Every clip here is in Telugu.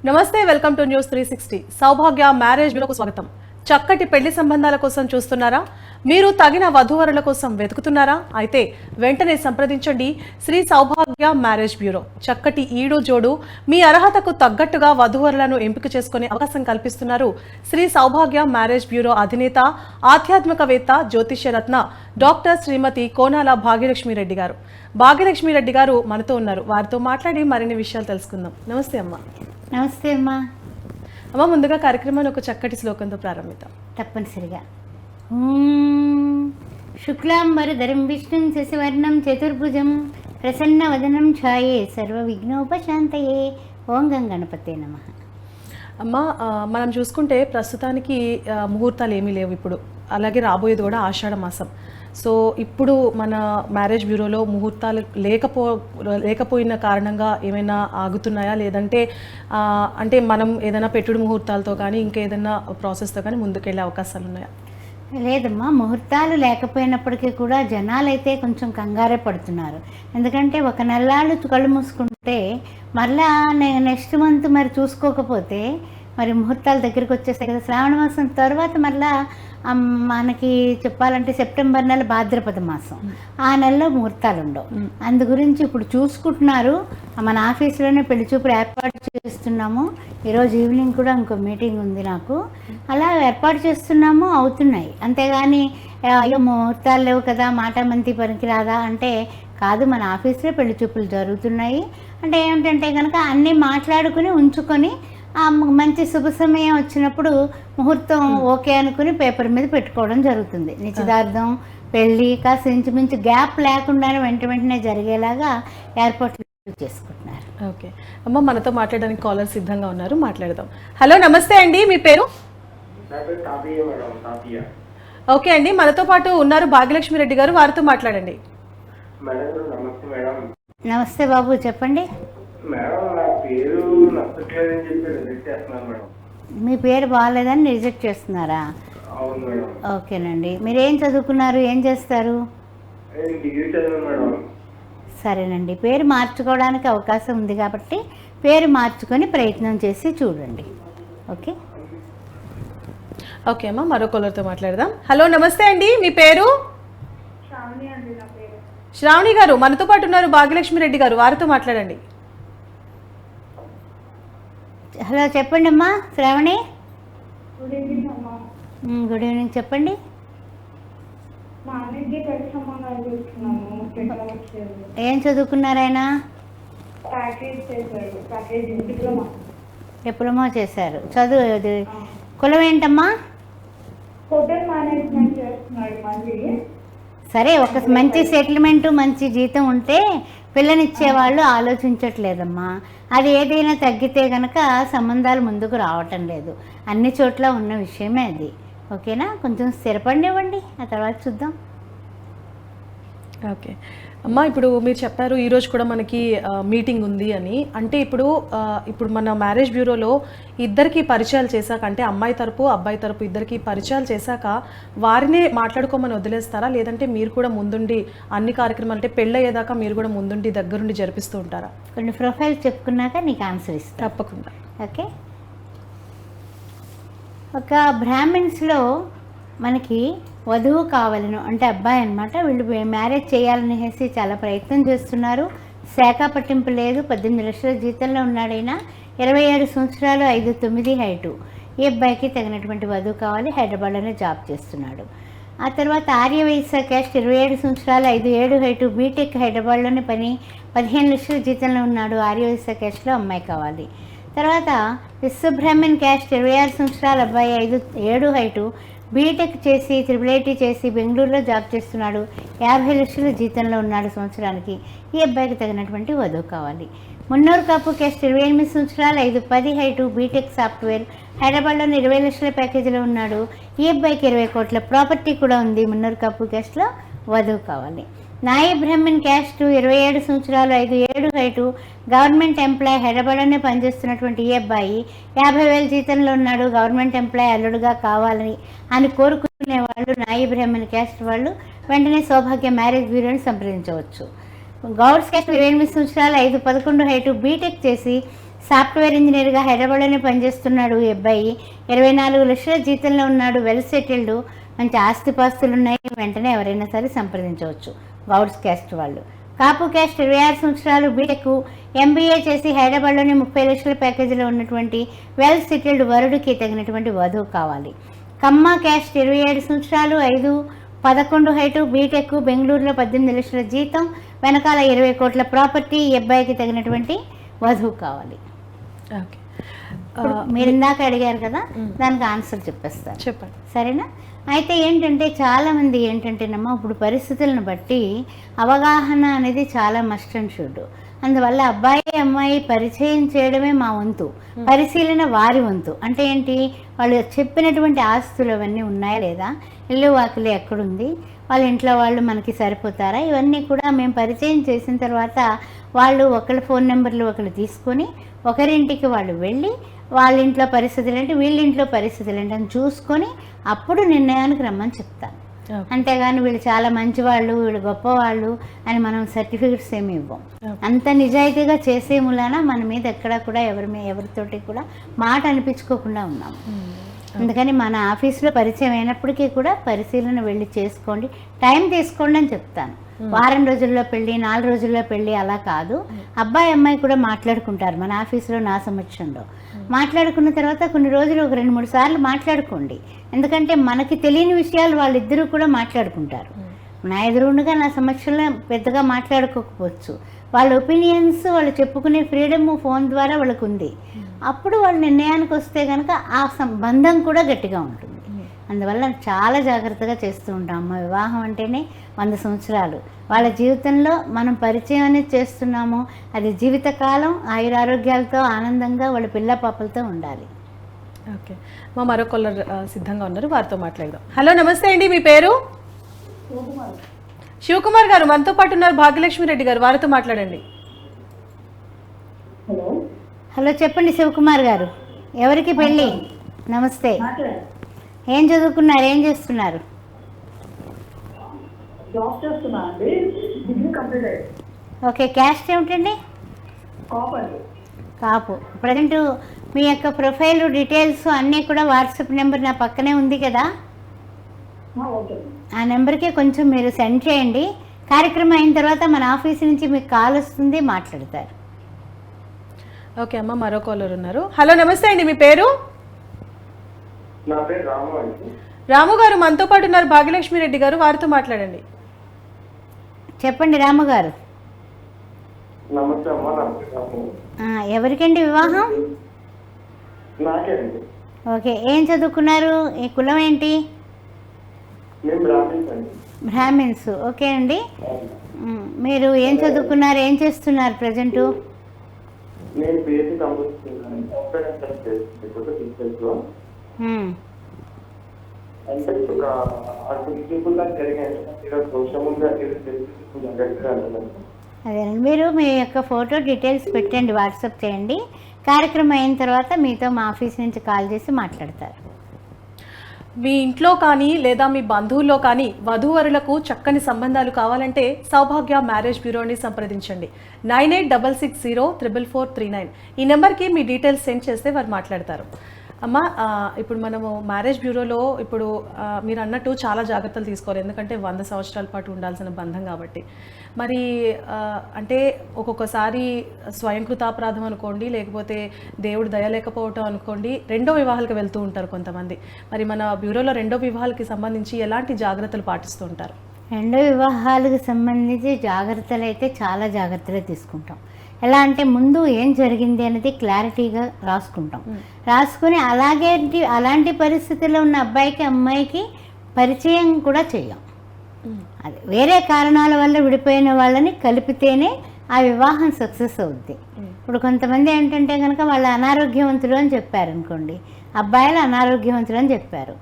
నమస్తే, welcome to news 360. Sowbhagya marriage బ్యూరోకు స్వాగతం. చక్కటి పెళ్లి సంబంధాల కోసం చూస్తున్నారా? మీరు తగిన వధూవరుల కోసం వెతుకుతున్నారా? అయితే వెంటనే సంప్రదించండి శ్రీ సౌభాగ్య మ్యారేజ్ బ్యూరో. చక్కటి ఈడు జోడు మీ అర్హతకు తగ్గట్టుగా వధూవరులను ఎంపిక చేసుకునే అవకాశం కల్పిస్తున్నారు శ్రీ సౌభాగ్య మ్యారేజ్ బ్యూరో అధినేత, ఆధ్యాత్మికవేత్త, జ్యోతిష్యరత్న డాక్టర్ శ్రీమతి కోనాల భాగ్యలక్ష్మిరెడ్డి గారు. భాగ్యలక్ష్మిరెడ్డి గారు మనతో ఉన్నారు. వారితో మాట్లాడి మరిన్ని విషయాలు తెలుసుకుందాం. నమస్తే అమ్మా. నమస్తే అమ్మా. అమ్మ, ముందుగా కార్యక్రమాన్ని ఒక చక్కటి శ్లోకంతో ప్రారంభిద్దాం. తప్పనిసరిగా. శుక్లాంబరధరం విష్ణుం శశివర్ణం చతుర్భుజం ప్రసన్నవదనం ఛాయే సర్వ విఘ్నోపశాంతయే. ఓం గం గణపతే నమః. అమ్మ, మనం చూసుకుంటే ప్రస్తుతానికి ముహూర్తాలు ఏమీ లేవు ఇప్పుడు. అలాగే రాబోయేది కూడా ఆషాఢ మాసం. సో ఇప్పుడు మన మ్యారేజ్ బ్యూరోలో ముహూర్తాలు లేకపోయిన కారణంగా ఏమైనా ఆగుతున్నాయా, లేదంటే అంటే మనం ఏదైనా పెట్టుడు ముహూర్తాలతో కానీ ఇంకేదైనా ప్రాసెస్తో కానీ ముందుకెళ్ళే అవకాశాలు ఉన్నాయా? లేదమ్మా, ముహూర్తాలు లేకపోయినప్పటికీ కూడా జనాలు అయితే కొంచెం కంగారే పడుతున్నారు. ఎందుకంటే ఒక నెలలు కళ్ళు మూసుకుంటే మళ్ళా నెక్స్ట్ మంత్ మరి చూసుకోకపోతే మరి ముహూర్తాలు దగ్గరికి వచ్చేస్తాయి కదా. శ్రావణ మాసం తర్వాత మళ్ళా మనకి చెప్పాలంటే సెప్టెంబర్ నెల భాద్రపద మాసం, ఆ నెలలో ముహూర్తాలు ఉండవు. అందు గురించి ఇప్పుడు చూసుకుంటున్నారు. మన ఆఫీసులోనే పెళ్లి చూపులు ఏర్పాటు చేస్తున్నాము. ఈరోజు ఈవినింగ్ కూడా ఇంకో మీటింగ్ ఉంది నాకు. అలా ఏర్పాటు చేస్తున్నాము, అవుతున్నాయి. అంతేగాని అయ్యో ముహూర్తాలు లేవు కదా, మాట మంతి పనికిరాదా అంటే కాదు. మన ఆఫీసులో పెళ్లి చూపులు జరుగుతున్నాయి. అంటే ఏమిటంటే కనుక అన్నీ మాట్లాడుకుని ఉంచుకొని మంచి శుభ సమయం వచ్చినప్పుడు ముహూర్తం ఓకే అనుకుని పేపర్ మీద పెట్టుకోవడం జరుగుతుంది. నిశ్చితార్థం, పెళ్ళి కాస్త ఇంచుమించు గ్యాప్ లేకుండానే వెంటనే జరిగేలాగా ఏర్పాట్లు చేసుకుంటున్నారు. ఓకే అమ్మ, మనతో మాట్లాడడానికి కాలర్ సిద్ధంగా ఉన్నారు, మాట్లాడదాం. హలో, నమస్తే అండి, మీ పేరు? ఓకే అండి, మనతో పాటు ఉన్నారు భాగ్యలక్ష్మిరెడ్డి గారు, వారితో మాట్లాడండి. నమస్తే బాబు, చెప్పండి. మీ పేరు బాగాలేదని రిజెక్ట్ చేస్తున్నారా? ఓకేనండి. మీరు ఏం చదువుకున్నారు, ఏం చేస్తారు? సరేనండి, పేరు మార్చుకోవడానికి అవకాశం ఉంది కాబట్టి పేరు మార్చుకొని ప్రయత్నం చేసి చూడండి. ఓకే ఓకే అమ్మ, మరో కాలర్తో మాట్లాడదాం. హలో, నమస్తే అండి, మీ పేరు? శ్రావణి గారు మనతో పాటు ఉన్నారు భాగ్యలక్ష్మిరెడ్డి గారు, వారితో మాట్లాడండి. హలో, చెప్పండి అమ్మా. శ్రావణి, గుడ్ ఈవినింగ్, చెప్పండి. ఏం చదువుకున్నారు ఆయన? డిప్లొమా చేశారు. చదువు కులం ఏంటమ్మా? సరే, ఒక మంచి సెటిల్మెంట్, మంచి జీతం ఉంటే పిల్లనిచ్చేవాళ్ళు ఆలోచించట్లేదమ్మా. అది ఏదైనా తగ్గితే కనుక సంబంధాలు ముందుకు రావటం లేదు. అన్ని చోట్ల ఉన్న విషయమే అది. ఓకేనా? కొంచెం స్థిరపడినివ్వండి, ఆ తర్వాత చూద్దాం. ఓకే అమ్మ, ఇప్పుడు మీరు చెప్పారు ఈరోజు కూడా మనకి మీటింగ్ ఉంది అని. అంటే ఇప్పుడు మన మ్యారేజ్ బ్యూరోలో ఇద్దరికి పరిచయాలు చేశాక, అంటే అమ్మాయి తరపు అబ్బాయి తరపు ఇద్దరికి పరిచయాలు చేశాక వారినే మాట్లాడుకోమని వదిలేస్తారా, లేదంటే మీరు కూడా ముందుండి అన్ని కార్యక్రమాలు, అంటే పెళ్ళయ్యేదాకా మీరు కూడా ముందుండి దగ్గరుండి జరిపిస్తూ ఉంటారా? కొన్ని ప్రొఫైల్స్ చెప్పుకున్నాక నీకు ఆన్సర్ ఇస్తాను. తప్పకుండా. ఓకే. ఒక బ్రాహ్మిన్స్లో మనకి వధువు కావాలను, అంటే అబ్బాయి అనమాట. వీళ్ళు మ్యారేజ్ చేయాలనేసి చాలా ప్రయత్నం చేస్తున్నారు. శాఖ పట్టింపు లేదు. 18 లక్షల జీతంలో ఉన్నాడైనా. 27 సంవత్సరాలు, 5'9" హైటు. ఈ అబ్బాయికి తగినటువంటి వధువు కావాలి. హైదరాబాద్లోనే జాబ్ చేస్తున్నాడు. ఆ తర్వాత ఆర్యవైశ్య క్యాస్ట్, 27 సంవత్సరాలు, 5'7" హైటు. బీటెక్, హైదరాబాద్లోనే పని. 15 లక్షల జీతంలో ఉన్నాడు. ఆర్యవైశ్య క్యాస్ట్లో అమ్మాయి కావాలి. తర్వాత విశ్వబ్రాహ్మణ్ క్యాస్ట్, 26 సంవత్సరాలు, అబ్బాయి, 5'7" హైటు. బీటెక్ చేసి IIIT చేసి బెంగళూరులో జాబ్ చేస్తున్నాడు. 50 లక్షల జీతంలో ఉన్నాడు సంవత్సరానికి. ఈ అబ్బాయికి తగినటువంటి వధువు కావాలి. మున్నూరు కాపు క్యాస్ట్, 28 సంవత్సరాలు, 5'10" హైటు. బీటెక్ సాఫ్ట్వేర్, హైదరాబాద్లోని 20 లక్షల ప్యాకేజీలో ఉన్నాడు. ఈ అబ్బాయికి 20 కోట్ల ప్రాపర్టీ కూడా ఉంది. మున్నూరు కాపు క్యాస్ట్లో వధువు కావాలి. నాయి బ్రాహ్మణ్ క్యాస్ట్, 27 సంవత్సరాలు, 5'7" హైటు. గవర్నమెంట్ ఎంప్లాయ్, హైదరాబాద్లోనే పనిచేస్తున్నటువంటి ఈ అబ్బాయి 50,000 జీతంలో ఉన్నాడు. గవర్నమెంట్ ఎంప్లాయ్ అల్లుడుగా కావాలని కోరుకునే వాళ్ళు, నాయి బ్రాహ్మణ్ క్యాస్ట్ వాళ్ళు వెంటనే సౌభాగ్య మ్యారేజ్ బ్యూరోని సంప్రదించవచ్చు. గౌడ్స్ క్యాస్ట్, 28 సంవత్సరాలు, 5'11" హైటు. బీటెక్ చేసి సాఫ్ట్వేర్ ఇంజనీర్గా హైదరాబాద్లోనే పనిచేస్తున్నాడు ఈ అబ్బాయి. 24 లక్షల జీతంలో ఉన్నాడు, వెల్ సెటిల్డ్, మంచి ఆస్తిపాస్తులు ఉన్నాయి. వెంటనే ఎవరైనా సరే సంప్రదించవచ్చు. గౌడ్స్ క్యాస్ట్ వాళ్ళు. కాపు క్యాస్ట్ 26 సంవత్సరాలు, బీటెక్, ఎంబీఏ చేసి హైదరాబాద్లోని 30 లక్షల ప్యాకేజీలో ఉన్నటువంటి వెల్ సెటిల్డ్ వరుడికి తగినటువంటి వధువు కావాలి. కమ్మ క్యాస్ట్ 27 సంవత్సరాలు, 5'11" హైటు, బీటెక్, బెంగళూరులో 18 లక్షల జీతం, వెనకాల 20 కోట్ల ప్రాపర్టీ. ఈ అబ్బాయికి తగినటువంటి వధువు కావాలి. ఓకే, మీరు ఇందాక అడిగారు కదా, దానికి ఆన్సర్ చెప్పేస్తాను, చెప్పండి. సరేనా? అయితే ఏంటంటే చాలామంది ఏంటంటేనమ్మా, ఇప్పుడు పరిస్థితులను బట్టి అవగాహన అనేది చాలా మస్ట్ అండ్ షుడ్. అందువల్ల అబ్బాయి అమ్మాయి పరిచయం చేయడమే మా వంతు, పరిశీలన వారి వంతు. అంటే ఏంటి, వాళ్ళు చెప్పినటువంటి ఆస్తులు అవన్నీ ఉన్నాయా లేదా, ఇల్లు వాకిలి ఎక్కడుంది, వాళ్ళ ఇంట్లో వాళ్ళు మనకి సరిపోతారా, ఇవన్నీ కూడా మేము పరిచయం చేసిన తర్వాత వాళ్ళు ఒకళ్ళ ఫోన్ నెంబర్లు ఒకళ్ళు తీసుకొని ఒకరింటికి వాళ్ళు వెళ్ళి వాళ్ళ ఇంట్లో పరిస్థితులు ఏంటి, వీళ్ళ ఇంట్లో పరిస్థితులు ఏంటి అని చూసుకొని అప్పుడు నిర్ణయానికి రమ్మని చెప్తాను. అంతేగాని వీళ్ళు చాలా మంచివాళ్ళు, వీళ్ళు గొప్పవాళ్ళు అని మనం సర్టిఫికెట్స్ ఏమి ఇవ్వం. అంత నిజాయితీగా చేసే మూలాన మన మీద ఎక్కడ కూడా ఎవరితోటి కూడా మాట అనిపించుకోకుండా ఉన్నాము. అందుకని మన ఆఫీస్లో పరిచయం అయినప్పటికీ కూడా పరిశీలన వెళ్ళి చేసుకోండి, టైం తీసుకోండి అని చెప్తాను. వారం రోజుల్లో పెళ్ళి, 4 రోజుల్లో పెళ్ళి అలా కాదు. అబ్బాయి అమ్మాయి కూడా మాట్లాడుకుంటారు మన ఆఫీస్లో, నా సమక్షంలో మాట్లాడుకున్న తర్వాత కొన్ని రోజులు ఒక 2-3 సార్లు మాట్లాడుకోండి. ఎందుకంటే మనకి తెలియని విషయాలు వాళ్ళిద్దరూ కూడా మాట్లాడుకుంటారు. నా ఎదురుండగా నా సమక్షంలో పెద్దగా మాట్లాడుకోకపోవచ్చు, వాళ్ళ ఒపీనియన్స్ వాళ్ళు చెప్పుకునే ఫ్రీడమ్ ఫోన్ ద్వారా వాళ్ళకు ఉంది. అప్పుడు వాళ్ళు నిర్ణయానికి వస్తే కనుక ఆ బంధం కూడా గట్టిగా ఉంటుంది. అందువల్ల చాలా జాగ్రత్తగా చేస్తూ ఉంటాం. అమ్మ వివాహం అంటేనే 100 సంవత్సరాలు వాళ్ళ జీవితంలో మనం పరిచయం అనేది చేస్తున్నాము. అది జీవితకాలం ఆయురారోగ్యాలతో ఆనందంగా వాళ్ళ పిల్ల పాపలతో ఉండాలి. ఓకే, మా మరో కాలర్ సిద్ధంగా ఉన్నారు, వారితో మాట్లాడదాం. హలో, నమస్తే అండి, మీ పేరు? శివకుమార్ గారు మనతో పాటు ఉన్నారు. భాగ్యలక్ష్మి రెడ్డి గారు, వారితో మాట్లాడండి. హలో, చెప్పండి శివకుమార్ గారు, ఎవరికి పెళ్ళి? నమస్తే, ఏం చదువుకున్నారు, ఏం చేస్తున్నారు? జాబ్ చేస్తున్నా అండి, డిగ్రీ కంప్లీట్ అయ్యింది. ఓకే, క్యాస్ట్ ఏమిటండి? కాపు. ప్రజెంట్ మీ యొక్క ప్రొఫైల్ డీటెయిల్స్ అన్నీ కూడా వాట్సాప్ నెంబర్ నా పక్కనే ఉంది కదా, ఆ నెంబర్కి కొంచెం మీరు సెండ్ చేయండి. కార్యక్రమం అయిన తర్వాత మన ఆఫీస్ నుంచి మీకు కాల్ వస్తుంది, మాట్లాడతారు. ఓకే అమ్మ, మరో కాలర్ ఉన్నారు. హలో, నమస్తే అండి, మీ పేరు? నా పేరు రాము అండి. రాము గారు మనతో పాటు ఉన్నారు, భాగ్యలక్ష్మి రెడ్డి గారు, వారితో మాట్లాడండి. చెప్పండి రాము గారు. నమస్తే అమ్మ, నా పేరు రాము. ఎవరికండి వివాహం? నాకే అండి. ఓకే, ఏం చదువుకున్నారు, ఈ కులం ఏంటి? మేము బ్రాహ్మిన్స్ అండి. బ్రాహ్మిన్స్. ఓకే అండి, మీరు ఏం చదువుకున్నారు, ఏం చేస్తున్నారు ప్రజెంటు? నేను బీఎస్సీ కంప్యూటర్ సాఫ్ట్వేర్ చేస్తున్నాను. అంటే ఒక పీపుల్ దాకా జరిగాను. అదేనండి, మీరు మీ యొక్క ఫోటో డీటెయిల్స్ పెట్టండి, వాట్సాప్ చేయండి. కార్యక్రమం అయిన తర్వాత మీతో మా ఆఫీస్ నుంచి కాల్ చేసి మాట్లాడతారు. మీ ఇంట్లో కానీ లేదా మీ బంధువుల్లో కానీ వధూవరులకు చక్కని సంబంధాలు కావాలంటే సౌభాగ్య మ్యారేజ్ బ్యూరోని సంప్రదించండి. 9866044439 ఈ నెంబర్కి మీ డీటెయిల్స్ సెండ్ చేస్తే వారు మాట్లాడతారు. అమ్మ, ఇప్పుడు మనము మ్యారేజ్ బ్యూరోలో ఇప్పుడు మీరు అన్నట్టు చాలా జాగ్రత్తలు తీసుకోవాలి, ఎందుకంటే 100 సంవత్సరాల పాటు ఉండాల్సిన బంధం కాబట్టి. మరి అంటే ఒక్కొక్కసారి స్వయంకృతాపరాధం అనుకోండి, లేకపోతే దేవుడు దయ లేకపోవటం అనుకోండి, రెండో వివాహాలకు వెళ్తూ ఉంటారు కొంతమంది. మరి మన బ్యూరోలో రెండో వివాహాలకి సంబంధించి ఎలాంటి జాగ్రత్తలు పాటిస్తూ ఉంటారు? రెండో వివాహాలకు సంబంధించి జాగ్రత్తలు అయితే చాలా జాగ్రత్తలు తీసుకుంటాం. ఎలా అంటే ముందు ఏం జరిగింది అనేది క్లారిటీగా రాసుకుని అలాంటి పరిస్థితుల్లో ఉన్న అబ్బాయికి అమ్మాయికి పరిచయం కూడా చేయం. అది వేరే కారణాల వల్ల విడిపోయిన వాళ్ళని కలిపితేనే ఆ వివాహం సక్సెస్ అవుద్ది. ఇప్పుడు కొంతమంది ఏంటంటే కనుక వాళ్ళు అనారోగ్యవంతులు అని చెప్పారు అనుకోండి, అబ్బాయిలు అనారోగ్యవంతులు అని చెప్పారు.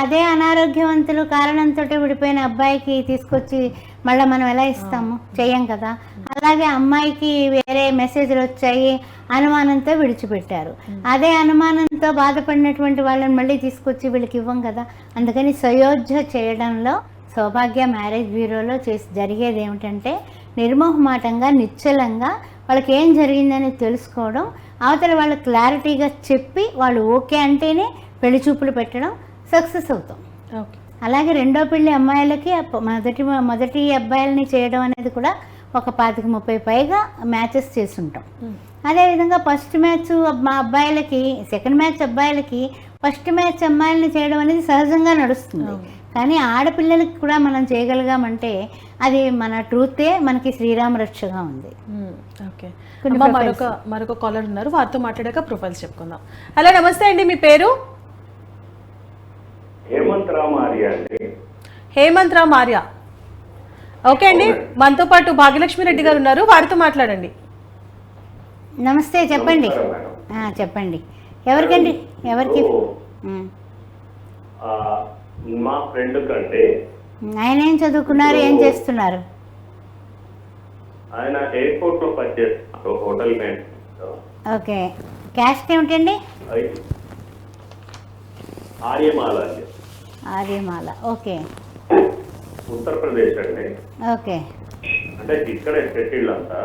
అదే అనారోగ్యవంతులు కారణంతో విడిపోయిన అబ్బాయికి తీసుకొచ్చి మళ్ళీ మనం ఎలా ఇస్తాము, చెయ్యం కదా. అలాగే అమ్మాయికి వేరే మెసేజ్లు వచ్చాయి, అనుమానంతో విడిచిపెట్టారు. అదే అనుమానంతో బాధపడినటువంటి వాళ్ళని మళ్ళీ తీసుకొచ్చి వీళ్ళకి ఇవ్వం కదా. అందుకని సయోధ్య చేయడంలో సౌభాగ్య మ్యారేజ్ బ్యూరోలో జరిగేది ఏమిటంటే నిర్మోహమాటంగా నిశ్చలంగా వాళ్ళకి ఏం జరిగిందని తెలుసుకోవడం, అవతల వాళ్ళు క్లారిటీగా చెప్పి వాళ్ళు ఓకే అంటేనే పెళ్లి చూపులు పెట్టడం, సక్సెస్ అవుతాం. ఓకే. అలాగే రెండో పెళ్లి అమ్మాయిలకి మొదటి అబ్బాయిలని చేయడం అనేది కూడా ఒక 25-30 పైగా మ్యాచెస్ చేస్తుంటాం. అదేవిధంగా ఫస్ట్ మ్యాచ్ మా అబ్బాయిలకి, సెకండ్ మ్యాచ్ అబ్బాయిలకి, ఫస్ట్ మ్యాచ్ అమ్మాయిలని చేయడం అనేది సహజంగా నడుస్తుంది. కానీ ఆడపిల్లలకి కూడా మనం చేయగలిగామంటే అది మన ట్రూతే మనకి శ్రీరామ రక్షగా ఉంది. ఓకే. మరొక కాలర్ ఉన్నారు, వారితో మాట్లాడాక ప్రొఫైల్స్ చెప్పుకుందాం. హలో, నమస్తే అండి, మీ పేరు? హేమంత్ రామ్ ఆర్య అండి. హేమంత్ రామ్ ఆర్య. ఓకే అండి, మనతో పాటు భాగ్యలక్ష్మి రెడ్డి గారు ఉన్నారు, వారితో మాట్లాడండి. నమస్తే, చెప్పండి. చెప్పండి, ఎవరికండి? ఎవరికి? మా ఫ్రెండ్ కంటే. ఆయన ఏం చదువుకున్నారు, ఏం చేస్తున్నారు? ఆయన ఎయిర్పోర్ట్ లో పనిచేస్తున్నారు, హోటల్ మేనేజర్. ఓకే. క్యాస్ట్ ఏమిటండి? ఆర్యమాల అండి. ఆర్యమాల. ఓకే. ఉత్తరప్రదేశ్ అండి. ఓకే. అంటే ఇక్కడే సెటిల్ అంతా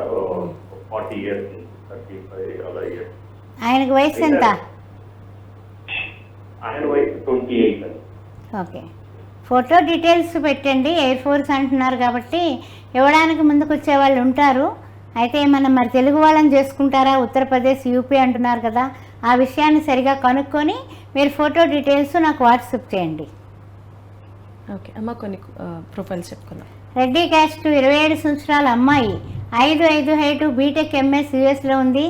40 years, 35 అలా ఇయర్స్. ఆయనకు వయసు ఎంత? ఆయన వయసు 28 అండి. ఓకే. ఫోటో డీటెయిల్స్ పెట్టండి. ఎయిర్ ఫోర్స్ అంటున్నారు కాబట్టి ఇవ్వడానికి ముందుకు వచ్చే వాళ్ళు ఉంటారు. అయితే మనం మరి తెలుగు వాళ్ళని చేసుకుంటారా, ఉత్తరప్రదేశ్, యూపీ అంటున్నారు కదా, ఆ విషయాన్ని సరిగా కనుక్కొని మీరు ఫోటో డీటెయిల్స్ నాకు వాట్సాప్ చేయండి. ఓకే అమ్మ, కొన్ని ప్రొఫైల్స్ చెప్పుకుందాం. రెడ్డి క్యాస్ట్, 27 సంవత్సరాల అమ్మాయి, 5'5" హైటు, బీటెక్ ఎంఎస్, యూఎస్లో ఉంది.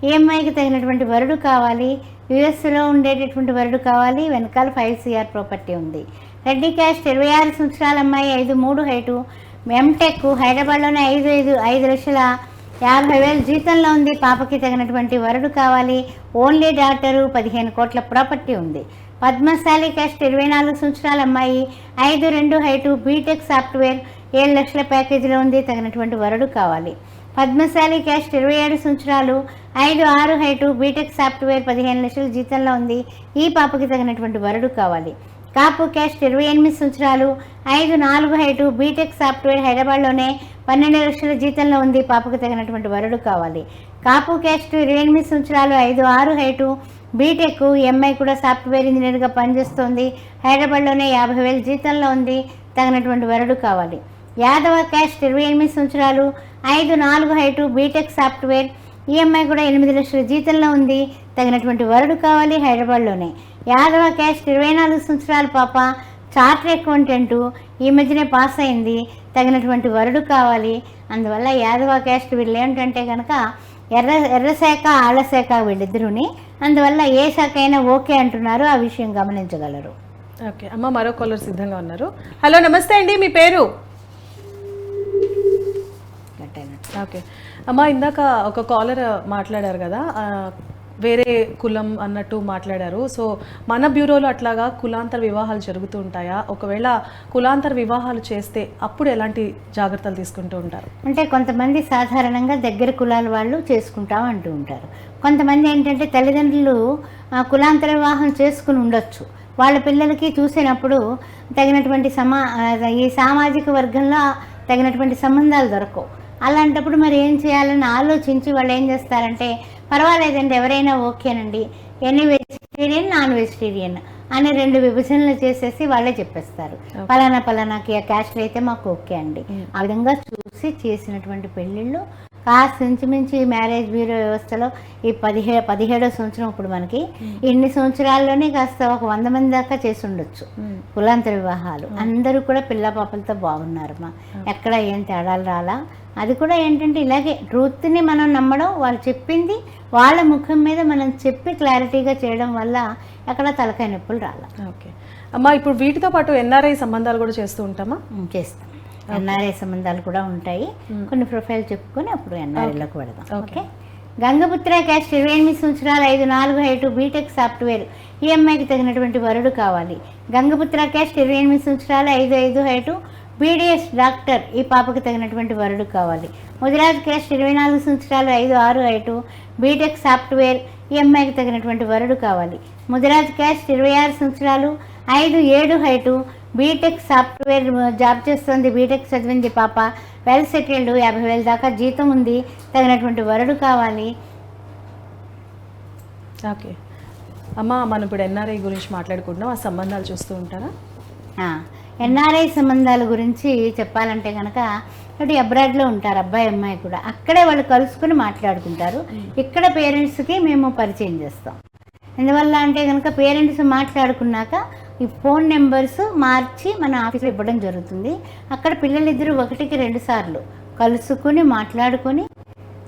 ఈఎంఐకి తగినటువంటి వరుడు కావాలి, యూఎస్లో ఉండేటటువంటి వరుడు కావాలి, వెనకాల 5 CR ప్రాపర్టీ ఉంది. రెడ్డి క్యాస్ట్, 26 సంవత్సరాల అమ్మాయి, 5'3" హైటు, ఎంటెక్, హైదరాబాద్లోనే 5,50,50,000 జీతంలో ఉంది. పాపకి తగినటువంటి వరుడు కావాలి, ఓన్లీ డాక్టరు, 15 కోట్ల ప్రాపర్టీ ఉంది. పద్మశాలి క్యాస్ట్, 24 సంవత్సరాల అమ్మాయి, 5'2" హైటు, బీటెక్ సాఫ్ట్వేర్, 7 లక్షల ప్యాకేజీలో ఉంది. తగినటువంటి వరుడు కావాలి. పద్మశాలి క్యాస్ట్, 27 సంవత్సరాలు, 5'6" హైటు, బీటెక్ సాఫ్ట్వేర్, 15 లక్షల జీతంలో ఉంది. ఈ పాపకి తగినటువంటి వరుడు కావాలి. కాపు క్యాస్ట్, 28 సంవత్సరాలు, 5'4" హైటు, బీటెక్ సాఫ్ట్వేర్, హైదరాబాద్లోనే 12 లక్షల జీతంలో ఉంది. పాపకు తగినటువంటి వరుడు కావాలి. కాపు క్యాస్ట్, 28 సంవత్సరాలు, 5'6" హైటు, బీటెక్, ఎంఐ కూడా సాఫ్ట్వేర్ ఇంజనీర్గా పనిచేస్తోంది. హైదరాబాద్లోనే 50,000 జీతంలో ఉంది. తగినటువంటి వరుడు కావాలి. యాదవ క్యాస్ట్, 28 సంవత్సరాలు, 5'4" హైటు, బీటెక్ సాఫ్ట్వేర్, ఈఎంఐ కూడా 8 లక్షల జీతంలో ఉంది. తగినటువంటి వరుడు కావాలి. హైదరాబాద్లోనే. యాదవ క్యాస్ట్, 24 సంవత్సరాల పాప, చార్టర్ అకౌంటెంట్, ఈ మధ్యనే పాస్ అయింది. తగినటువంటి వరుడు కావాలి. అందువల్ల యాదవ క్యాస్ట్ వీళ్ళు ఏంటంటే కనుక ఎర్ర శాఖ, ఆళ్ళ శాఖ వీళ్ళిద్దరుని, అందువల్ల ఏ శాఖ అయినా ఓకే అంటున్నారు, ఆ విషయం గమనించగలరు. ఓకే అమ్మ, మరో కాలర్ సిద్ధంగా ఉన్నారు. హలో, నమస్తే అండి, మీ పేరు? ఓకే అమ్మ, ఇందాక ఒక కాలర్ మాట్లాడారు కదా, వేరే కులం అన్నట్టు మాట్లాడారు. సో మన బ్యూరోలో అట్లాగా కులాంతర వివాహాలు జరుగుతూ ఉంటాయా? ఒకవేళ కులాంతర వివాహాలు చేస్తే అప్పుడు ఎలాంటి జాగ్రత్తలు తీసుకుంటూ ఉంటారు? అంటే కొంతమంది సాధారణంగా దగ్గర కులాల వాళ్ళు చేసుకుంటాం అంటూ ఉంటారు. కొంతమంది ఏంటంటే తల్లిదండ్రులు కులాంతర వివాహం చేసుకుని ఉండొచ్చు. వాళ్ళ పిల్లలకి చూసినప్పుడు తగినటువంటి ఈ సామాజిక వర్గంలో తగినటువంటి సంబంధాలు దొరకవు. అలాంటప్పుడు మరి ఏం చేయాలని ఆలోచించి వాళ్ళు ఏం చేస్తారంటే, పర్వాలేదండి ఎవరైనా ఓకేనండి, ఎనీ వెజిటేరియన్, నాన్ వెజిటేరియన్ అని 2 విభజనలు చేసేసి వాళ్ళే చెప్పేస్తారు. పలానాకి ఆ క్యాస్ట్లు అయితే మాకు ఓకే అండి. ఆ విధంగా చూసి చేసినటువంటి పెళ్ళిళ్ళు కాస్త ఇంచుమించి మ్యారేజ్ బ్యూరో వ్యవస్థలో ఈ 17వ సంవత్సరం ఇప్పుడు మనకి, ఇన్ని సంవత్సరాల్లోనే కాస్త ఒక 100 మంది దాకా చేసి ఉండొచ్చు కులాంతర వివాహాలు. అందరూ కూడా పిల్ల పాపలతో బాగున్నారమ్మా, ఎక్కడ ఏం తేడాలు రాలా. అది కూడా ఏంటంటే ఇలాగే ట్రూత్ని మనం నమ్మడం, వాళ్ళు చెప్పింది వాళ్ళ ముఖం మీద మనం చెప్పి క్లారిటీగా చేయడం వల్ల ఎక్కడ తలకాయ నొప్పులు రాలా. ఓకే అమ్మ, ఇప్పుడు వీటితో పాటు ఎన్ఆర్ఐ సంబంధాలు కూడా చేస్తూ ఉంటామా? చేస్తాం. ఎన్ఆర్ఐ సంబంధాలు కూడా ఉంటాయి. కొన్ని ప్రొఫైల్ చెప్పుకొని అప్పుడు ఎన్ఆర్ఐలోకి వెళదాం. ఓకే. గంగపుత్ర క్యాస్ట్, 28 సంవత్సరాలు, 5'4" హైటు, బీటెక్ సాఫ్ట్వేర్, ఈఎంఐకి తగినటువంటి వరుడు కావాలి. గంగపుత్ర క్యాస్ట్, 28 సంవత్సరాలు, 5'5" హైటు, బీడిఎస్ డాక్టర్, ఈ పాపకి తగినటువంటి వరుడు కావాలి. ముదిరాజ్ క్యాస్ట్, 24 సంవత్సరాలు, 5'6" హైటు, బీటెక్ సాఫ్ట్వేర్, ఈఎంఐకి తగినటువంటి వరుడు కావాలి. ముదిరాజ్ క్యాస్ట్, 26 సంవత్సరాలు, 5'7" హైటు, బీటెక్ సాఫ్ట్వేర్ జాబ్ చేస్తుంది, బీటెక్ చదివింది పాప, వెల్ సెటిల్డ్, 50,000 దాకా జీతం ఉంది, తగినటువంటి వరుడు కావాలి. ఓకే అమ్మ, మనం ఇప్పుడు ఎన్ఆర్ఐ గురించి మాట్లాడుకుంటున్నాం, ఆ సంబంధాలు చూస్తూ ఉంటారా? ఎన్ఆర్ఐ సంబంధాల గురించి చెప్పాలంటే కనుక ఒకటి అబ్రాడ్లో ఉంటారు అబ్బాయి అమ్మాయి కూడా, అక్కడే వాళ్ళు కలుసుకుని మాట్లాడుకుంటారు. ఇక్కడ పేరెంట్స్కి మేము పరిచయం చేస్తాం. ఎందువల్ల అంటే కనుక పేరెంట్స్ మాట్లాడుకున్నాక ఈ ఫోన్ నెంబర్స్ మార్చి మన ఆఫీస్లో ఇవ్వడం జరుగుతుంది. అక్కడ పిల్లలిద్దరూ 1కి 2 సార్లు కలుసుకుని మాట్లాడుకొని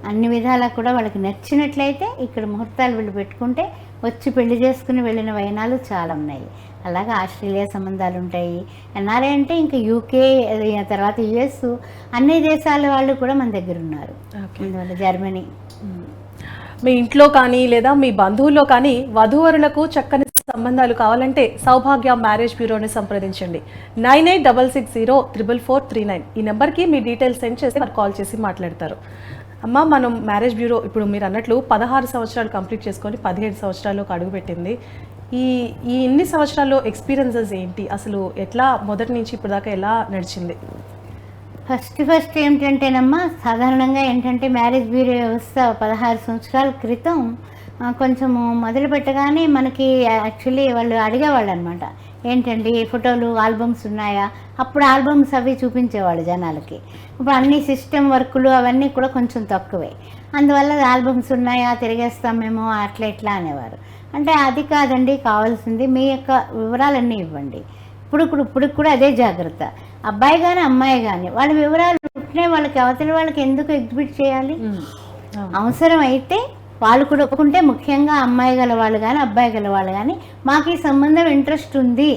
అన్ని విధాలా కూడా వాళ్ళకి నచ్చినట్లయితే ఇక్కడ ముహూర్తాలు వీళ్ళు పెట్టుకుంటే వచ్చి పెళ్లి చేసుకుని వెళ్ళిన వైనాలు చాలా ఉన్నాయి. అలాగే ఆస్ట్రేలియా సంబంధాలు ఉంటాయి. ఎన్ఆర్ఐ అంటే ఇంకా యూకే, తర్వాత యుఎస్, అన్ని దేశాల వాళ్ళు కూడా మన దగ్గర ఉన్నారు. అందువల్ల జర్మనీ. మీ ఇంట్లో కానీ లేదా మీ బంధువుల్లో కానీ వధూవరులకు చక్కని సంబంధాలు కావాలంటే సౌభాగ్య మ్యారేజ్ బ్యూరోని సంప్రదించండి. 9866044439 ఈ నెంబర్కి మీ డీటెయిల్స్ సెండ్ చేసి వారు కాల్ చేసి మాట్లాడతారు. అమ్మ, మనం మ్యారేజ్ బ్యూరో ఇప్పుడు మీరు అన్నట్లు 16 సంవత్సరాలు కంప్లీట్ చేసుకొని 17 సంవత్సరాల్లోకి అడుగుపెట్టింది. ఈ ఇన్ని సంవత్సరాల్లో ఎక్స్పీరియన్సెస్ ఏంటి, అసలు ఎట్లా మొదటి నుంచి ఇప్పుడు దాకా ఎలా నడిచింది? ఫస్ట్ ఏమిటంటేనమ్మా, సాధారణంగా ఏంటంటే మ్యారేజ్ బ్యూరో వ్యవస్థ 16 సంవత్సరాల క్రితం కొంచెము మొదలు పెట్టగానే మనకి యాక్చువల్లీ వాళ్ళు అడిగేవాళ్ళు అనమాట, ఏంటండి ఫోటోలు ఆల్బమ్స్ ఉన్నాయా? అప్పుడు ఆల్బమ్స్ అవి చూపించేవాళ్ళు జనాలకి. ఇప్పుడు అన్ని సిస్టమ్ వర్కులు అవన్నీ కూడా కొంచెం తక్కువే. అందువల్ల ఆల్బమ్స్ ఉన్నాయా, తిరిగేస్తాం మేము, అట్లా ఇట్లా అనేవారు. అంటే అది కాదండి, కావాల్సింది మీ యొక్క వివరాలన్నీ ఇవ్వండి. ఇప్పుడు కూడా అదే జాగ్రత్త. అబ్బాయి కానీ అమ్మాయి కానీ వాళ్ళ వివరాలు ఉంటే వాళ్ళకి అవతలి వాళ్ళకి ఎందుకు ఎగ్జిబిట్ చేయాలి? అవసరం అయితే వాళ్ళు కూడా ఒప్పుకుంటే, ముఖ్యంగా అమ్మాయి గల వాళ్ళు కానీ అబ్బాయి గల వాళ్ళు కానీ మాకు ఈ సంబంధం ఇంట్రెస్ట్ ఉంది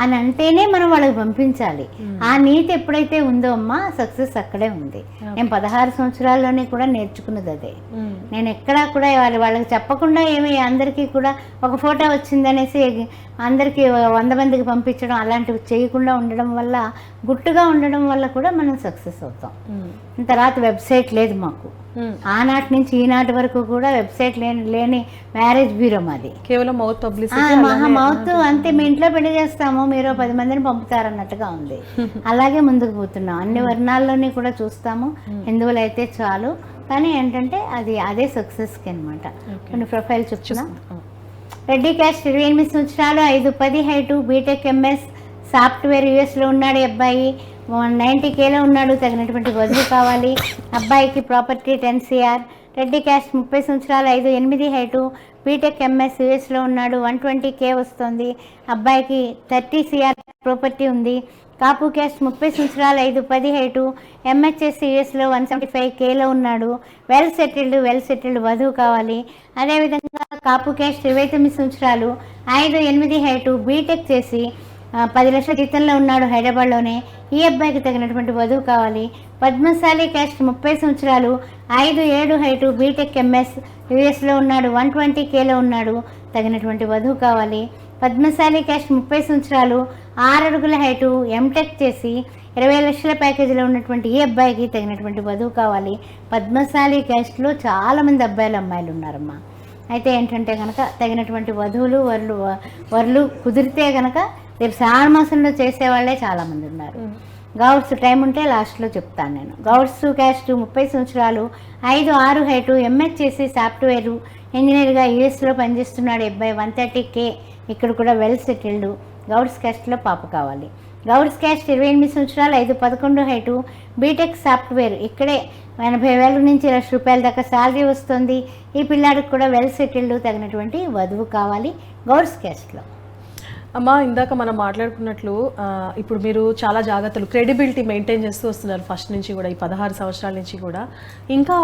అని అంటేనే మనం వాళ్ళకి పంపించాలి. ఆ నీతి ఎప్పుడైతే ఉందో అమ్మా, సక్సెస్ అక్కడే ఉంది. నేను 16 సంవత్సరాల్లోనే కూడా నేర్చుకున్నది అదే. నేను ఎక్కడా కూడా వాళ్ళకి చెప్పకుండా ఏమి అందరికీ కూడా ఒక ఫోటో వచ్చిందనేసి అందరికీ 100 మందికి పంపించడం అలాంటివి చేయకుండా ఉండడం వల్ల, గుట్టుగా ఉండడం వల్ల కూడా మనం సక్సెస్ అవుతాం. తర్వాత వెబ్సైట్ లేదు మాకు. ఆనాటి నుంచి ఈనాటి వరకు కూడా వెబ్సైట్ లేని మ్యారేజ్ బ్యూరో మాది. కేవలం మౌత్ పబ్లిసిటీ, మౌత్ అంతే. మీ ఇంట్లో పెళ్లి చేస్తాము, మీరు 10 మందిని పంపుతారన్నట్టుగా ఉంది. అలాగే ముందుకు పోతున్నాం. అన్ని వర్ణాల్లోని కూడా చూస్తాము, హిందువులు అయితే చాలు. కానీ ఏంటంటే అదే సక్సెస్కి అనమాట. కొన్ని ప్రొఫైల్ చెప్తున్నా. రెడ్డి క్యాస్ట్, 28 సంవత్సరాలు, 5'10" హైటు, బీటెక్ ఎంఎస్ సాఫ్ట్వేర్, యూఎస్లో ఉన్నాడు. అబ్బాయి 90Kలో ఉన్నాడు, తగినటువంటి వధువు కావాలి. అబ్బాయికి ప్రాపర్టీ 10 CR. రెడ్డి క్యాస్ట్, 30 సంవత్సరాలు, 5'8" హైటు, బీటెక్ ఎంఎస్ యూఎస్లో ఉన్నాడు, 120K వస్తుంది. అబ్బాయికి 30 CR ప్రాపర్టీ ఉంది. కాపు క్యాస్ట్, 30 సంవత్సరాలు, 5'10" హైటు, MHS యూఎస్లో 175Kలో ఉన్నాడు, వెల్ సెటిల్డ్ వధువు కావాలి. అదేవిధంగా కాపు క్యాస్ట్, 29 సంవత్సరాలు, 5'8" హైటు, బీటెక్ చేసి 10 లక్షల జీతంలో ఉన్నాడు, హైదరాబాద్లోనే. ఈ అబ్బాయికి తగినటువంటి వధువు కావాలి. పద్మశాలి క్యాస్ట్, 30 సంవత్సరాలు, 5'7" హైటు, బీటెక్ ఎంఎస్ యూఎస్లో ఉన్నాడు, 120Kలో ఉన్నాడు, తగినటువంటి వధువు కావాలి. పద్మశాలి క్యాస్ట్, 30 సంవత్సరాలు, 6 అడుగుల హైటు, ఎంటెక్ చేసి 20 లక్షల ప్యాకేజీలో ఉన్నటువంటి ఈ అబ్బాయికి తగినటువంటి వధువు కావాలి. పద్మశాలి క్యాస్ట్లో చాలామంది అబ్బాయిలు అమ్మాయిలు ఉన్నారమ్మా. అయితే ఏంటంటే కనుక తగినటువంటి వధువులు వరులు కుదిరితే కనుక రేపు శ్రావణ మాసంలో చేసేవాళ్ళే చాలామంది ఉన్నారు. గౌడ్స్ టైం ఉంటే లాస్ట్లో చెప్తాను నేను. గౌడ్స్ క్యాస్ట్, 30 సంవత్సరాలు, 5'6" హైటు, ఎంఎస్ చేసి సాఫ్ట్వేర్ ఇంజనీర్గా యూఎస్లో పనిచేస్తున్నాడు. అబ్బాయి 130K, ఇక్కడ కూడా వెల్ సెటిల్డ్. గౌడ్స్ క్యాస్ట్లో పాప కావాలి. గౌడ్స్ క్యాస్ట్, 28 సంవత్సరాలు, 5'11" హైటు, బీటెక్ సాఫ్ట్వేర్, ఇక్కడే 80,000 నుంచి ₹1,00,000 దాకా శాలరీ వస్తుంది. ఈ పిల్లాడికి కూడా వెల్ సెటిల్డ్, తగినటువంటి వధువు కావాలి గౌడ్స్ క్యాస్ట్లో. అమ్మ, ఇందాక మనం మాట్లాడుకున్నట్లు ఇప్పుడు మీరు చాలా జాగ్రత్తలు, క్రెడిబిలిటీ మెయింటైన్ చేస్తూ వస్తున్నారు ఫస్ట్ నుంచి కూడా, ఈ 16 సంవత్సరాల నుంచి కూడా. ఇంకా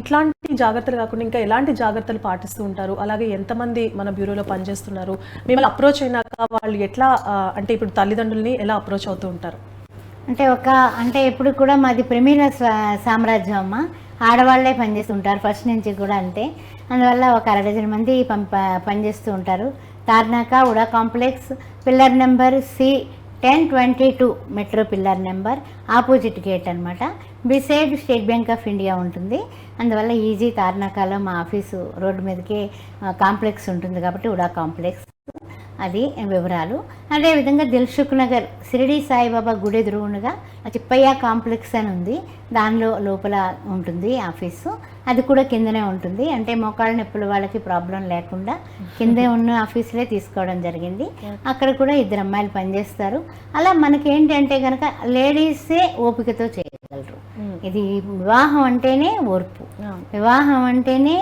ఇట్లాంటి జాగ్రత్తలు కాకుండా ఇంకా ఎలాంటి జాగ్రత్తలు పాటిస్తూ ఉంటారు? అలాగే ఎంతమంది మన బ్యూరోలో పనిచేస్తున్నారు? మిమ్మల్ని అప్రోచ్ అయినాక వాళ్ళు ఎట్లా, అంటే ఇప్పుడు తల్లిదండ్రుల్ని ఎలా అప్రోచ్ అవుతూ ఉంటారు? అంటే ఇప్పుడు కూడా మాది ప్రేమిల సామ్రాజ్యం అమ్మ. ఆడవాళ్లే పనిచేస్తుంటారు ఫస్ట్ నుంచి కూడా. అంతే. అందువల్ల ఒక 60 డజన్ మంది పనిచేస్తూ ఉంటారు. Tarnaka, HUDA complex, pillar number C1022, metro pillar number, opposite gate అనమాట. Beside State Bank of India ఉంటుంది. అందువల్ల ఈజీ. తార్నాకాలో మా ఆఫీసు రోడ్డు మీదకి కాంప్లెక్స్ ఉంటుంది కాబట్టి ఉడా కాంప్లెక్స్. అది వివరాలు. అదేవిధంగా దిల్సుఖ్ నగర్ షిరిడి సాయిబాబా గుడి ఎదురుగుండగా చిప్పయ్య కాంప్లెక్స్ అని ఉంది, దానిలో లోపల ఉంటుంది ఆఫీసు. అది కూడా కిందనే ఉంటుంది, అంటే మోకాళ్ళ నొప్పుల వాళ్ళకి ప్రాబ్లం లేకుండా కిందే ఉన్న ఆఫీసులే తీసుకోవడం జరిగింది. అక్కడ కూడా 2 అమ్మాయిలు పనిచేస్తారు. అలా మనకి ఏంటంటే కనుక లేడీసే ఓపికతో చేయగలరు. ఇది వివాహం అంటేనే ఓర్పు, వివాహం అంటేనే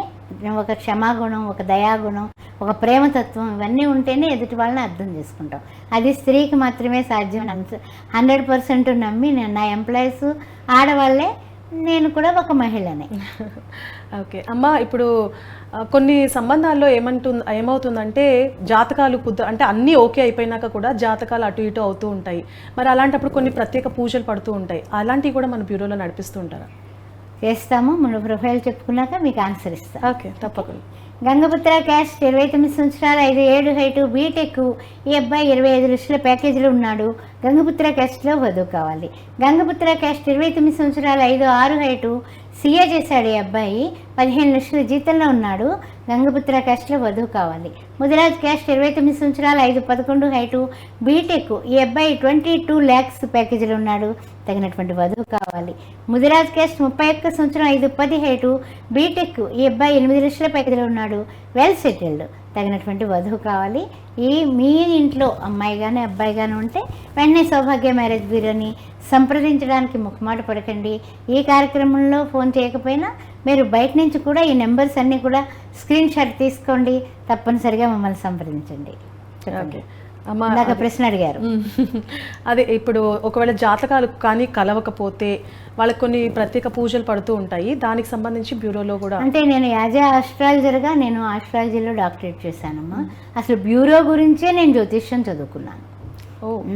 ఒక క్షమాగుణం, ఒక దయాగుణం, ఒక ప్రేమతత్వం, ఇవన్నీ ఉంటేనే ఎదుటి వాళ్ళని అర్థం చేసుకుంటాం. అది స్త్రీకి మాత్రమే సాధ్యం. 100% నమ్మి నేను నా ఎంప్లాయీస్ ఆడవాళ్ళే, నేను కూడా ఒక మహిళనే. ఓకే అమ్మ, ఇప్పుడు కొన్ని సంబంధాల్లో ఏమవుతుందంటే జాతకాలు అంటే అన్నీ ఓకే అయిపోయినాక కూడా జాతకాలు అటు ఇటు అవుతూ ఉంటాయి. మరి అలాంటప్పుడు కొన్ని ప్రత్యేక పూజలు పడుతూ ఉంటాయి, అలాంటివి కూడా మన బ్యూరోలో నడిపిస్తూ ఉంటారా? చేస్తాము. మన ప్రొఫైల్ చెప్పుకున్నాక మీకు ఆన్సర్ ఇస్తాం. ఓకే, తప్పకుండా. గంగపుత్ర క్యాస్ట్ 29 సంవత్సరాలు, 5'7" హైటు, బీటెక్. ఈ అబ్బాయి 25 లక్షల ప్యాకేజీలో ఉన్నాడు. గంగపుత్ర క్యాస్ట్లో వధువు కావాలి. గంగపుత్ర క్యాస్ట్ 29 సంవత్సరాలు, 5'6" హైటు, సీఏ చేశాడు ఈ అబ్బాయి, 15 లక్షల జీతంలో ఉన్నాడు. గంగపుత్ర క్యాస్ట్లో వధువు కావాలి. ముదిరాజ్ క్యాస్ట్ 29 సంవత్సరాలు, 5'11" హైటు, బీటెక్. ఈ అబ్బాయి 22 lakhs ప్యాకేజీలో ఉన్నాడు, తగినటువంటి వధువు కావాలి. ముదిరాజ్ క్యాస్ట్ 31 సంవత్సరం, 5'10" హైటు, బీటెక్. ఈ అబ్బాయి 8 లక్షల ప్యాకేజీలో ఉన్నాడు, వెల్ సెటిల్డ్, తగినటువంటి వధువు కావాలి. మీ ఇంట్లో అమ్మాయి కానీ అబ్బాయి కానీ ఉంటే వెంటనే సౌభాగ్య మ్యారేజ్ బ్యూరోని సంప్రదించడానికి ముఖమాట పడకండి. ఈ కార్యక్రమంలో ఫోన్ చేయకపోయినా మీరు బయట నుంచి కూడా ఈ నెంబర్స్ అన్నీ కూడా స్క్రీన్ షాట్ తీసుకోండి, తప్పనిసరిగా మమ్మల్ని సంప్రదించండి. ఓకే అమ్మ, ఇందాక ప్రశ్న అడిగారు. అదే ఇప్పుడు ఒకవేళ జాతకాలు కానీ కలవకపోతే వాళ్ళకి కొన్ని ప్రత్యేక పూజలు పడుతూ ఉంటాయి, దానికి సంబంధించి బ్యూరోలో కూడా అంటే నేను యాజ్ ఏ ఆస్ట్రాలజర్గా నేను ఆస్ట్రాలజీలో డాక్టరేట్ చేశానమ్మా. అసలు బ్యూరో గురించే నేను జ్యోతిష్యం చదువుకున్నాను.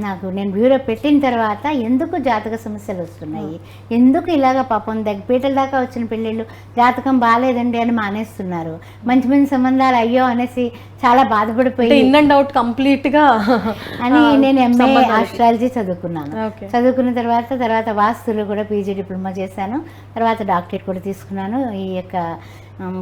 నాకు నేను బ్యూరో పెట్టిన తర్వాత ఎందుకు జాతక సమస్యలు వస్తున్నాయి, ఎందుకు ఇలాగ పాపం పీటల దాకా వచ్చిన పెళ్ళిళ్ళు జాతకం బాగాలేదండి అని మానేస్తున్నారు, మంచి మంచి సంబంధాలు అయ్యో అనేసి చాలా బాధపడిపోయి ఇన్ అండ్ అవుట్ కంప్లీట్ గా అని నేను ఎంఏ ఆస్ట్రాలజీ చదువుకున్నాను. చదువుకున్న తర్వాత వాస్తులు కూడా పీజీ డిప్లొమా చేశాను. తర్వాత డాక్టరేట్ కూడా తీసుకున్నాను. ఈ యొక్క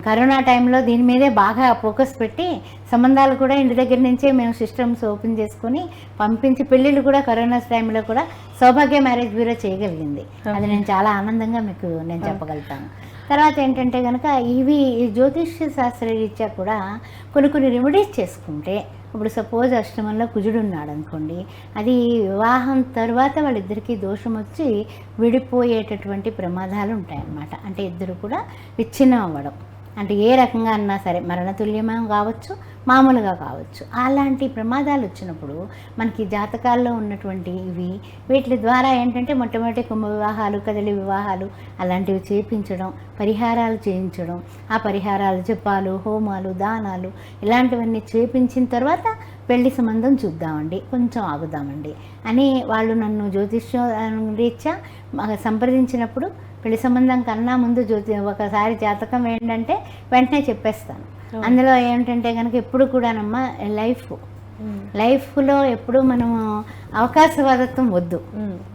కరోనా టైంలో దీని మీదే బాగా ఫోకస్ పెట్టి సంబంధాలు కూడా ఇంటి దగ్గర నుంచే మేము సిస్టమ్స్ ఓపెన్ చేసుకొని పంపించి పెళ్ళిళ్ళు కూడా కరోనా టైంలో కూడా సౌభాగ్య మ్యారేజ్ బ్యూరో చేయగలిగింది. అది నేను చాలా ఆనందంగా మీకు నేను చెప్పగలుగుతాను. తర్వాత ఏంటంటే కనుక ఈ జ్యోతిష్య శాస్త్ర రీత్యా కూడా కొన్ని రెమెడీస్ చేసుకుంటే, ఇప్పుడు సపోజ్ అష్టమంలో కుజుడు ఉన్నాడు అనుకోండి, అది వివాహం తర్వాత వాళ్ళిద్దరికీ దోషం వచ్చి విడిపోయేటటువంటి ప్రమాదాలు ఉంటాయన్నమాట. అంటే ఇద్దరు కూడా విచ్ఛిన్నం అవ్వడం, అంటే ఏ రకంగా అన్నా సరే మరణతుల్యమే కావచ్చు, మామూలుగా కావచ్చు. అలాంటి ప్రమాదాలు వచ్చినప్పుడు మనకి జాతకాల్లో ఉన్నటువంటి వీటి ద్వారా ఏంటంటే మొట్టమొదటి కుంభ వివాహాలు, కదలి వివాహాలు అలాంటివి చేయించడం, పరిహారాలు చేయించడం, ఆ పరిహారాలు జపాలు, హోమాలు, దానాలు ఇలాంటివన్నీ చేయించిన తర్వాత పెళ్లి సంబంధం చూద్దామండి, కొంచెం ఆగుదామండి అని వాళ్ళు నన్ను జ్యోతిష్యం రీత్యా సంప్రదించినప్పుడు పెళ్లి సంబంధం కన్నా ముందు ఒకసారి జాతకం ఏంటంటే వెంటనే చెప్పేస్తాను. అందులో ఏంటంటే కనుక ఎప్పుడు కూడానమ్మా లైఫ్లో ఎప్పుడు మనము అవకాశవాదత్వం వద్దు.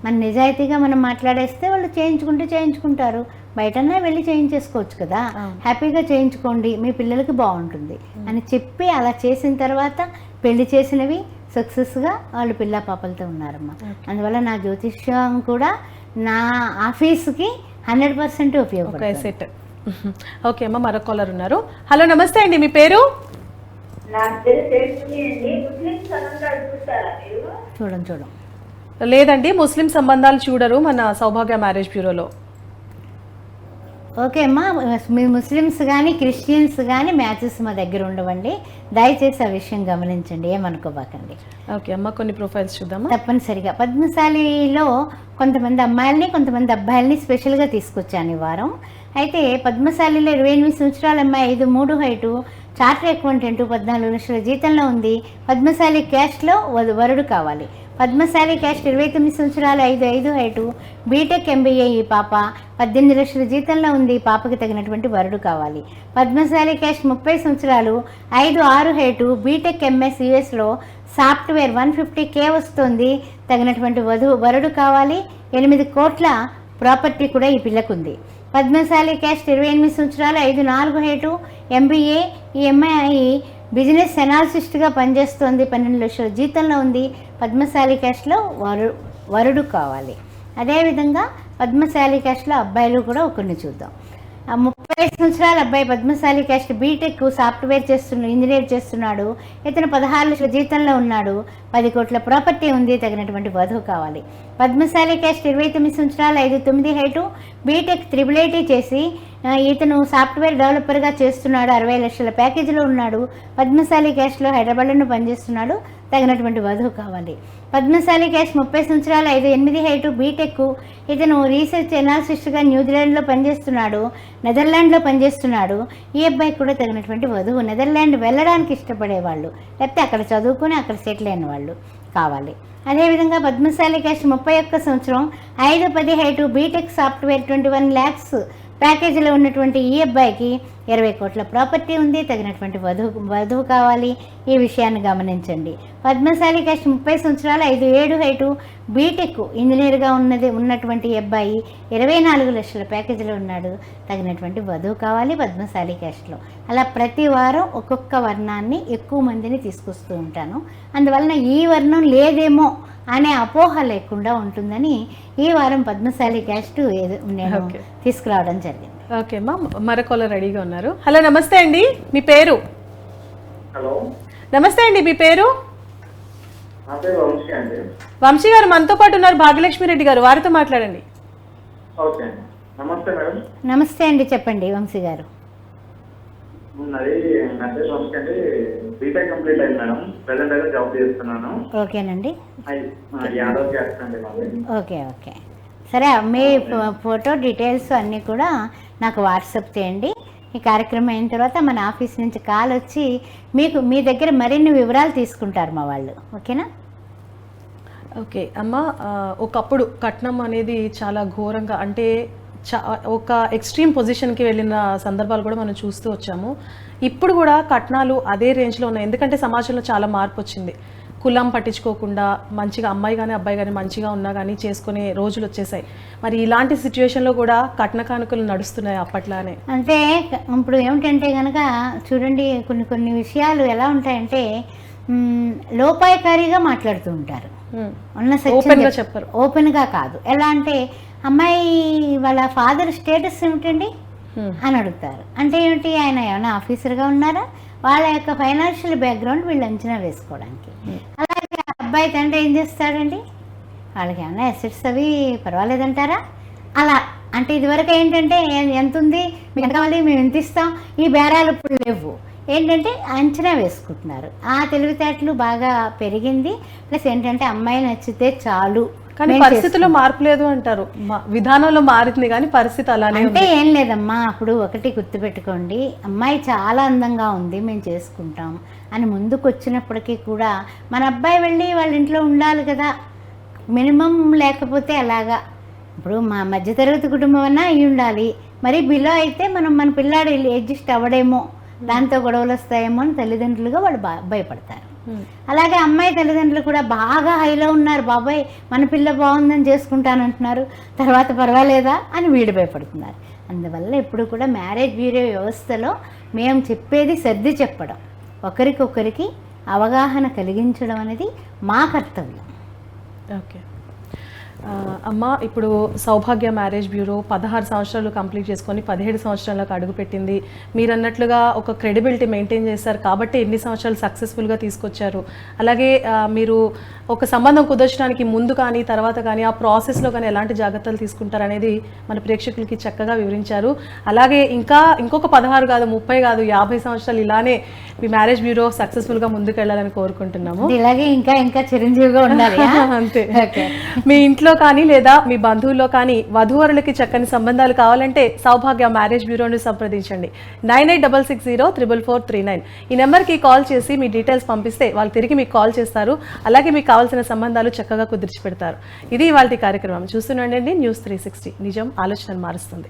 మన నిజాయితీగా మనం మాట్లాడేస్తే వాళ్ళు చేయించుకుంటారు, బయటన్నా వెళ్ళి చేయించేసుకోవచ్చు కదా, హ్యాపీగా చేయించుకోండి, మీ పిల్లలకి బాగుంటుంది అని చెప్పి అలా చేసిన తర్వాత పెళ్లి చేసినవి సక్సెస్గా వాళ్ళు పిల్ల పాపలతో ఉన్నారమ్మా. అందువల్ల నా జ్యోతిష్యం కూడా నా ఆఫీస్కి 100% ఉపయోగపడుతుంది. ఓకే అమ్మ, మరో కాలర్ ఉన్నారు. హలో, నమస్తే అండి, మీ పేరు? చూడం లేదండి, ముస్లిం సంబంధాలు చూడరు మన సౌభాగ్య మ్యారేజ్ బ్యూరోలో. ఓకే అమ్మా, మీ ముస్లిమ్స్ కానీ క్రిస్టియన్స్ కానీ మ్యాచెస్ మా దగ్గర ఉండవండి, దయచేసి ఆ విషయం గమనించండి, ఏమనుకోబాకండి. ఓకే అమ్మ, కొన్ని ప్రొఫైల్స్ చూద్దామా? తప్పనిసరిగా పద్మశాలిలో కొంతమంది అమ్మాయిల్ని కొంతమంది అబ్బాయిల్ని స్పెషల్గా తీసుకొచ్చాను ఈ వారం. అయితే పద్మశాలిలో 28 సంవత్సరాల అమ్మాయి, 5'3" హైటు, చార్టర్ అకౌంటెంట్, 14 లక్షల జీతంలో ఉంది. పద్మశాలి క్యాస్ట్లో వరుడు కావాలి. పద్మశాలి క్యాస్ట్ 29 సంవత్సరాలు, 5'5" హైటు, బీటెక్ MBA ఈ పాప, 18 లక్షల జీతంలో ఉంది. పాపకి తగినటువంటి వరుడు కావాలి. పద్మశాలి క్యాస్ట్ 30 సంవత్సరాలు, 5'6" height, BTech MS US software, 150K వస్తుంది. తగినటువంటి వరుడు కావాలి. 8 కోట్ల ప్రాపర్టీ కూడా ఈ పిల్లకుంది. పద్మశాలి క్యాస్ట్ 28 సంవత్సరాలు, 5'4" హైటు, MBA. ఈ అమ్మాయి బిజినెస్ ఎనాలిసిస్ట్గా పనిచేస్తోంది, 12 లక్షల జీతంలో ఉంది, పద్మశాలి క్యాస్ట్లో వరుడు కావాలి. అదేవిధంగా పద్మశాలి క్యాస్ట్లో అబ్బాయిలు కూడా ఒకరిని చూద్దాం. 30 సంవత్సరాల అబ్బాయి Padmashali caste, BTech software engineer చేస్తున్నాడు, ఇతను 16 లక్షల జీతంలో ఉన్నాడు, 10 కోట్ల ప్రాపర్టీ ఉంది, తగినటువంటి వధువు కావాలి. పద్మశాలి క్యాస్ట్ 29 సంవత్సరాలు, 5'9" హైటు, బీటెక్ త్రిబుల్ చేసి ఇతను సాఫ్ట్వేర్ డెవలపర్గా చేస్తున్నాడు, 60 లక్షల ప్యాకేజీలో ఉన్నాడు, పద్మశాలి క్యాస్ట్లో హైదరాబాద్లో పనిచేస్తున్నాడు, తగినటువంటి వధువు కావాలి. పద్మశాలి క్యాస్ట్ 30 సంవత్సరాలు, 5'8" హైటు, బీటెక్, ఇతను రీసెర్చ్ ఎనాలిసిస్ట్గా న్యూజిలాండ్లో పనిచేస్తున్నాడు, నెదర్లాండ్లో పనిచేస్తున్నాడు. ఈ అబ్బాయికి కూడా తగినటువంటి వధువు. నెదర్లాండ్ వెళ్ళడానికి ఇష్టపడేవాళ్ళు, లేకపోతే అక్కడ చదువుకొని అక్కడ సెటిల్ అయిన వాళ్ళు కావాలి. అదేవిధంగా పద్మశాలి క్యాస్ట్ 31 సంవత్సరం, 5'10" హైటు, బీటెక్ సాఫ్ట్వేర్ 21 lakhs ప్యాకేజీలో ఉన్నటువంటి ఈ అబ్బాయికి 20 కోట్ల ప్రాపర్టీ ఉంది, తగినటువంటి వధువు కావాలి. ఈ విషయాన్ని గమనించండి. పద్మశాలి క్యాస్ట్ 30 సంవత్సరాలు, 5'7" హైటు, బీటెక్ ఇంజనీర్గా ఉన్నటువంటి ఈ అబ్బాయి 24 లక్షల ప్యాకేజీలో ఉన్నాడు, తగినటువంటి వధువు కావాలి పద్మశాలి క్యాస్ట్లో. అలా ప్రతి వారం ఒక్కొక్క వర్ణాన్ని ఎక్కువ మందిని తీసుకొస్తూ ఉంటాను. అందువలన ఈ వర్ణం లేదేమో అనే అపోహ లేకుండా ఉంటుందని ఈ వారం పద్మశాలి క్యాస్ట్ నేను తీసుకురావడం జరిగింది. ఓకే అమ్మా, మరొకరు రెడీగా ఉన్నారు. హలో, నమస్తే అండి, మీ పేరు? హలో, నమస్తే అండి, మీ పేరు? నా పేరు వంశీ అండి. వంశీ గారు మనతో పాటు ఉన్నారు, భాగ్యలక్ష్మి రెడ్డి గారు, వారితో మాట్లాడండి. ఓకే అండి. నమస్తే మేడం. నమస్తే అండి, చెప్పండి వంశీ గారు. అది నా పేరు వంశీ అండి. బీటెక్ కంప్లీట్ అయింది మేడం. ప్రెసెంట్ అయితే జాబ్ చేస్తున్నాను. ఓకేనండి. యాదవ్ క్యాస్ట్ అండి మాది. ఓకే. సరే, మీ ఫోటో డీటెయిల్స్ అన్నీ కూడా నాకు వాట్సాప్ చేయండి. ఈ కార్యక్రమం అయిన తర్వాత మన ఆఫీస్ నుంచి కాల్ వచ్చి మీ దగ్గర మరిన్ని వివరాలు తీసుకుంటారు మా వాళ్ళు. ఓకేనా? ఓకే అమ్మ, ఒకప్పుడు కట్నం అనేది చాలా ఘోరంగా, అంటే ఒక ఎక్స్ట్రీమ్ పొజిషన్కి వెళ్ళిన సందర్భాలు కూడా మనం చూస్తూ వచ్చాము. ఇప్పుడు కూడా కట్నాలు అదే రేంజ్లో ఉన్నాయి, ఎందుకంటే సమాజంలో చాలా మార్పు వచ్చింది. కులం పట్టించుకోకుండా మంచిగా అమ్మాయి కానీ అబ్బాయి కానీ మంచిగా ఉన్నా కానీ చేసుకునే రోజులు వచ్చేసాయి. మరి ఇలాంటి సిచ్యువేషన్లో కూడా కట్న కానుకలు నడుస్తున్నాయి అప్పట్లానే. అంటే ఇప్పుడు ఏమిటంటే కనుక చూడండి, కొన్ని విషయాలు ఎలా ఉంటాయంటే లోపాయకారిగా మాట్లాడుతూ ఉంటారు. ఓపెన్గా చెప్పరు. ఓపెన్గా కాదు. ఎలా అంటే అమ్మాయి వాళ్ళ ఫాదర్ స్టేటస్ ఏమిటండి అని అడుగుతారు. అంటే ఏమిటి, ఆయన ఏమైనా ఆఫీసర్గా ఉన్నారా, వాళ్ళ యొక్క ఫైనాన్షియల్ బ్యాక్గ్రౌండ్ వీళ్ళు అంచనా వేసుకోవడానికి. అలాగే అబ్బాయి తండ్రి ఏం చేస్తాడండి, వాళ్ళకి ఏమైనా అసెట్స్ అవి పర్వాలేదంటారా, అలా. అంటే ఇదివరకు ఏంటంటే ఎంత ఉంది, మీకు ఎంత కావాలి, మేము ఎంత ఇస్తాం, ఈ బేరాలు ఇప్పుడు లేవు. ఏంటంటే అంచనా వేసుకుంటున్నారు. ఆ తెలివితేటలు బాగా పెరిగింది. ప్లస్ ఏంటంటే అమ్మాయి నచ్చితే చాలు. కానీ పరిస్థితుల్లో మార్పు లేదు అంటారు, విధానంలో మారింది కానీ పరిస్థితి అలానే అంటే ఏం లేదమ్మా. అప్పుడు ఒకటి గుర్తుపెట్టుకోండి, అమ్మాయి చాలా అందంగా ఉంది, మేము చేసుకుంటాం అని ముందుకు వచ్చినప్పటికీ కూడా మన అబ్బాయి వెళ్ళి వాళ్ళ ఇంట్లో ఉండాలి కదా, మినిమం. లేకపోతే అలాగా ఇప్పుడు మా మధ్యతరగతి కుటుంబం అన్నా అయి ఉండాలి. మరి బిలో అయితే మన పిల్లాడు అడ్జస్ట్ అవ్వడేమో, దాంతో గొడవలు వస్తాయేమో అని తల్లిదండ్రులుగా వాళ్ళు భయపడతారు. అలాగే అమ్మాయి తల్లిదండ్రులు కూడా బాగా హైలో ఉన్నారు, బాబాయ్ మన పిల్ల బాగుందని చేసుకుంటానంటున్నారు, తర్వాత పర్వాలేదా అని వీడు భయపడుతున్నారు. అందువల్ల ఎప్పుడు కూడా మ్యారేజ్ బ్యూరో వ్యవస్థలో మేము చెప్పేది సర్ది చెప్పడం, ఒకరికొకరికి అవగాహన కలిగించడం అనేది మా కర్తవ్యం. ఓకే అమ్మ, ఇప్పుడు సౌభాగ్య మ్యారేజ్ బ్యూరో 16 సంవత్సరాలు కంప్లీట్ చేసుకొని 17 సంవత్సరాలకు అడుగుపెట్టింది. మీరు అన్నట్లుగా ఒక క్రెడిబిలిటీ మెయింటైన్ చేశారు కాబట్టి ఎన్ని సంవత్సరాలు సక్సెస్ఫుల్గా తీసుకొచ్చారు. అలాగే మీరు ఒక సంబంధం కుదర్చడానికి ముందు కానీ తర్వాత కానీ ఆ ప్రాసెస్లో కానీ ఎలాంటి జాగ్రత్తలు తీసుకుంటారనేది మన ప్రేక్షకులకి చక్కగా వివరించారు. అలాగే ఇంకొక 16 కాదు, 30 కాదు, 50 సంవత్సరాలు ఇలానే మీ మ్యారేజ్ బ్యూరో సక్సెస్ఫుల్గా ముందుకు వెళ్ళాలని కోరుకుంటున్నాము. ఇలాగే ఇంకా చిరంజీవిగా ఉండాలి. అంతే. మీ ఇంట్లో కానీ లేదా మీ బంధువుల్లో కానీ వధూవరులకి చక్కని సంబంధాలు కావాలంటే సౌభాగ్య మ్యారేజ్ బ్యూరోని సంప్రదించండి. 9866044439 ఈ నెంబర్కి కాల్ చేసి మీ డీటెయిల్స్ పంపిస్తే వాళ్ళు తిరిగి మీకు కాల్ చేస్తారు. అలాగే మీకు కావాల్సిన సంబంధాలు చక్కగా కుదిర్చి పెడతారు. ఇది ఇవాల్టి కార్యక్రమం. చూస్తుండండి న్యూస్ 360, నిజం ఆలోచనను మారుస్తుంది.